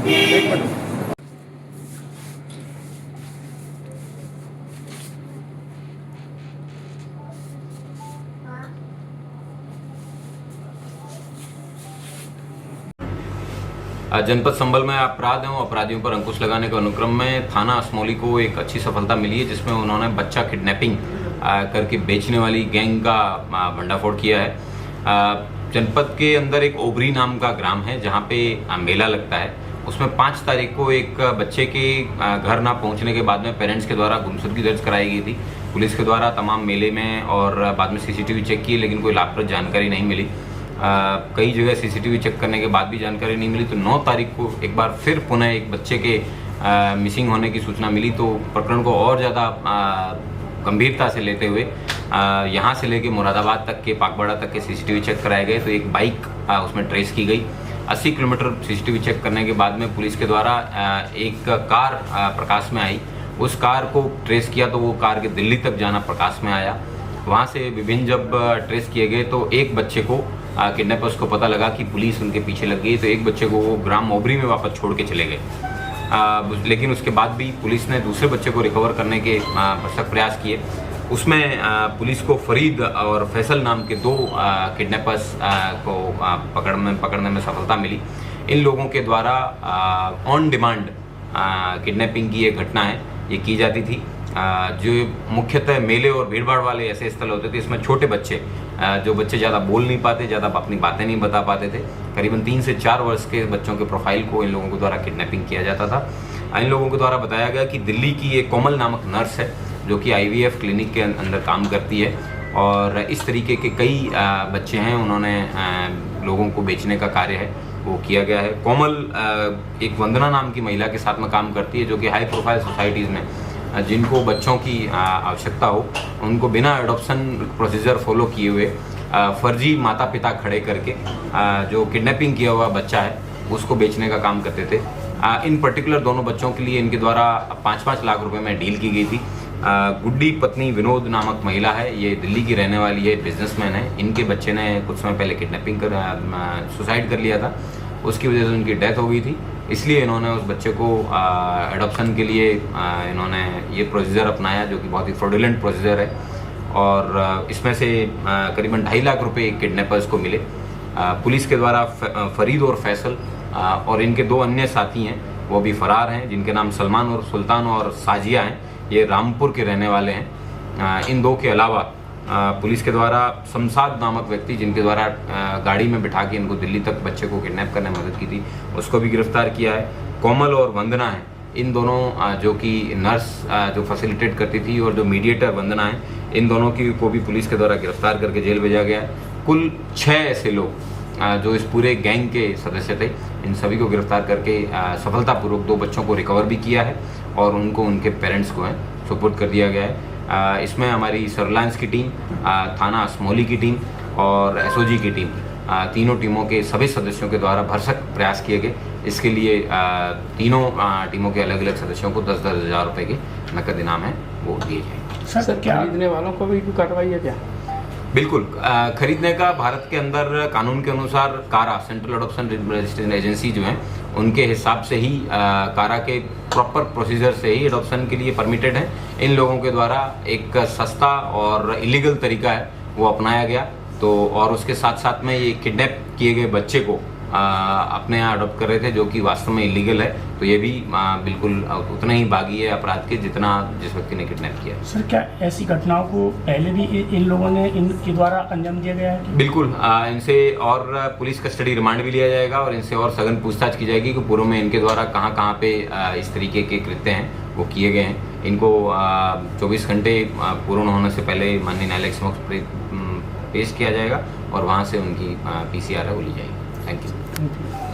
एक मिनट। जनपद संभल में अपराध एवं अपराधियों पर अंकुश लगाने के अनुक्रम में थाना असमौली को एक अच्छी सफलता मिली है, जिसमें उन्होंने बच्चा किडनैपिंग करके बेचने वाली गैंग का भंडाफोड़ किया है। जनपद के अंदर एक ओबरी नाम का ग्राम है जहां पे मेला लगता है। उसमें 5 तारीख को एक बच्चे के घर ना पहुंचने के बाद में पेरेंट्स के द्वारा गुमशुदगी दर्ज कराई गई थी। पुलिस के द्वारा तमाम मेले में और बाद में सीसीटीवी चेक किए, लेकिन कोई लाभप्रद जानकारी नहीं मिली। कई जगह सीसीटीवी चेक करने के बाद भी जानकारी नहीं मिली। तो 9 तारीख को एक बार फिर पुनः एक बच्चे के मिसिंग होने की सूचना मिली। तो प्रकरण को और ज़्यादा गंभीरता से लेते हुए यहाँ से लेके मुरादाबाद तक के, पाकबाड़ा तक के सीसीटीवी चेक कराए गए। तो एक बाइक उसमें ट्रेस की गई। 80 किलोमीटर सीसीटीवी चेक करने के बाद में पुलिस के द्वारा एक कार प्रकाश में आई। उस कार को ट्रेस किया तो वो कार के दिल्ली तक जाना प्रकाश में आया। वहाँ से विभिन्न जब ट्रेस किए गए तो एक बच्चे को किडनैपर्स को पता लगा कि पुलिस उनके पीछे लग गई। तो एक बच्चे को वो ग्राम ओबरी में वापस छोड़ के चले गए। लेकिन उसके बाद भी पुलिस ने दूसरे बच्चे को रिकवर करने के भरसक प्रयास किए। उसमें पुलिस को फरीद और फैसल नाम के 2 किडनैपर्स को पकड़ने में सफलता मिली। इन लोगों के द्वारा ऑन डिमांड किडनैपिंग की एक घटना है, ये की जाती थी। जो मुख्यतः मेले और भीड़भाड़ वाले ऐसे स्थल होते थे, इसमें छोटे बच्चे जो बच्चे ज़्यादा बोल नहीं पाते, ज़्यादा अपनी बातें नहीं बता पाते थे, करीबन 3 से 4 वर्ष के बच्चों के प्रोफाइल को इन लोगों के द्वारा किडनैपिंग किया जाता था। इन लोगों के द्वारा बताया गया कि दिल्ली की एक कोमल नामक नर्स है जो कि IVF क्लिनिक के अंदर काम करती है, और इस तरीके के कई बच्चे हैं, उन्होंने लोगों को बेचने का कार्य है वो किया गया है। कोमल एक वंदना नाम की महिला के साथ में काम करती है, जो कि हाई प्रोफाइल सोसाइटीज़ में जिनको बच्चों की आवश्यकता हो, उनको बिना एडॉप्शन प्रोसीजर फॉलो किए हुए फर्जी माता पिता खड़े करके जो किडनैपिंग किया हुआ बच्चा है उसको बेचने का काम करते थे। इन पर्टिकुलर दोनों बच्चों के लिए इनके द्वारा 5-5 लाख रुपए में डील की गई थी। गुड्डी पत्नी विनोद नामक महिला है, ये दिल्ली की रहने वाली है, बिजनेसमैन है। इनके बच्चे ने कुछ समय पहले किडनैपिंग कर सुसाइड कर लिया था, उसकी वजह से उनकी डेथ हो गई थी। इसलिए इन्होंने उस बच्चे को एडॉप्शन के लिए इन्होंने ये प्रोसीजर अपनाया, जो कि बहुत ही फ्रॉडुलेंट प्रोसीजर है। और इसमें से करीबन 2.5 लाख रुपए किडनैपर्स को मिले। पुलिस के द्वारा फरीद और फैसल और इनके 2 अन्य साथी हैं, वो भी फरार हैं, जिनके नाम सलमान और सुल्तान और साजिया हैं। ये रामपुर के रहने वाले हैं। इन 2 के अलावा पुलिस के द्वारा शमशाद नामक व्यक्ति, जिनके द्वारा गाड़ी में बिठा के इनको दिल्ली तक बच्चे को किडनैप करने में मदद की थी, उसको भी गिरफ्तार किया है। कोमल और वंदना है, इन दोनों जो कि नर्स जो फैसिलिटेट करती थी और जो मीडिएटर वंदना है, इन दोनों की को भी पुलिस के द्वारा गिरफ्तार करके जेल भेजा गया है। कुल 6 ऐसे लोग जो इस पूरे गैंग के सदस्य थे, इन सभी को गिरफ्तार करके सफलतापूर्वक 2 बच्चों को रिकवर भी किया है और उनको उनके पेरेंट्स को सुपुर्द कर दिया गया है। इसमें हमारी सर्विलांस की टीम, थाना असमौली की टीम और SOG की टीम, तीनों टीमों के सभी सदस्यों के द्वारा भरसक प्रयास किए गए। इसके लिए तीनों टीमों के अलग अलग सदस्यों को 10-10 हज़ार रुपये के नकद इनाम है वो दिए जाएंगे। सर, क्या खरीदने वालों को भी कार्रवाई है क्या? बिल्कुल, खरीदने का भारत के अंदर कानून के अनुसार कारा, सेंट्रल एडॉप्शन रजिस्ट्रेशन एजेंसी जो है, उनके हिसाब से ही कारा के प्रॉपर प्रोसीजर से ही एडॉप्शन के लिए परमिटेड है। इन लोगों के द्वारा एक सस्ता और इलीगल तरीका है वो अपनाया गया। तो और उसके साथ साथ में ये किडनैप किए गए बच्चे को अपने यहाँ अडॉप्ट कर रहे थे, जो कि वास्तव में इलीगल है। तो ये भी बिल्कुल उतना ही बागी है अपराध के जितना जिस व्यक्ति ने किडनैप किया। सर, क्या ऐसी घटनाओं को पहले भी इन लोगों ने इनके द्वारा अंजाम दिया गया है? बिल्कुल, इनसे और पुलिस कस्टडी रिमांड भी लिया जाएगा और इनसे और सघन पूछताछ की जाएगी कि पूर्व में इनके द्वारा कहाँ कहाँ पे इस तरीके के कृत्य हैं वो किए गए हैं। इनको 24 घंटे पूर्ण होने से पहले माननीय न्यायालय के समक्ष पेश किया जाएगा और वहाँ से उनकी PCR है वो ली जाएगी। Thank you.